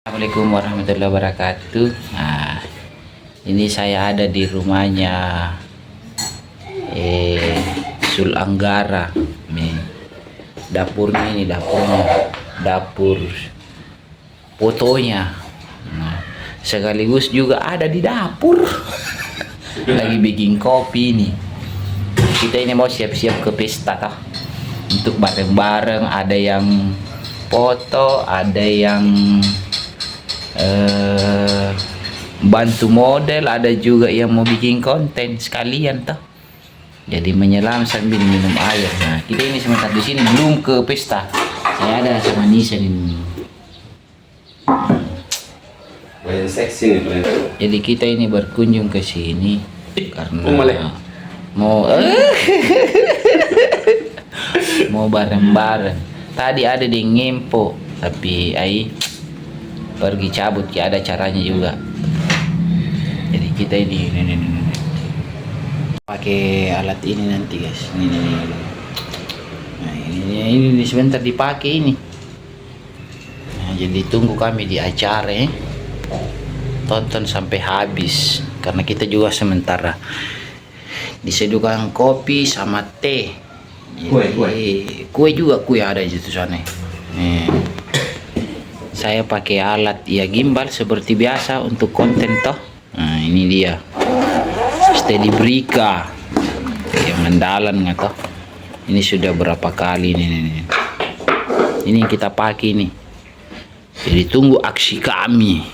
Assalamualaikum warahmatullahi wabarakatuh. Nah, ini saya ada di rumahnya Sul Anggara. Nih, dapurnya ini dapur fotonya. Nah, sekaligus juga ada di dapur. Lagi bikin kopi nih. Kita ini mau siap-siap ke pesta toh. Untuk bareng-bareng, ada yang foto, ada yang bantu model, ada juga yang mau bikin konten sekalian toh. Jadi menyelam sambil minum air. Nah, kita ini sebentar di sini belum ke pesta. Saya ada sama Nisa ini. Seksi nih. Jadi kita ini berkunjung ke sini karena mau mau bareng-bareng. Tadi ada di Ngempo, tapi pergi cabut ya, ada caranya juga. Jadi kita ini pakai alat ini nanti guys. Nah, ini sebentar dipakai ini. Nah, jadi tunggu kami di acara tonton sampai habis karena kita juga sementara disediakan kopi sama teh. Kue juga ada di situ sana. Saya pakai alat ya gimbal seperti biasa untuk konten toh. Nah, ini dia Steady Brika yang mendalam nggak toh. Ini sudah berapa kali ini kita pakai nih. Jadi tunggu aksi kami.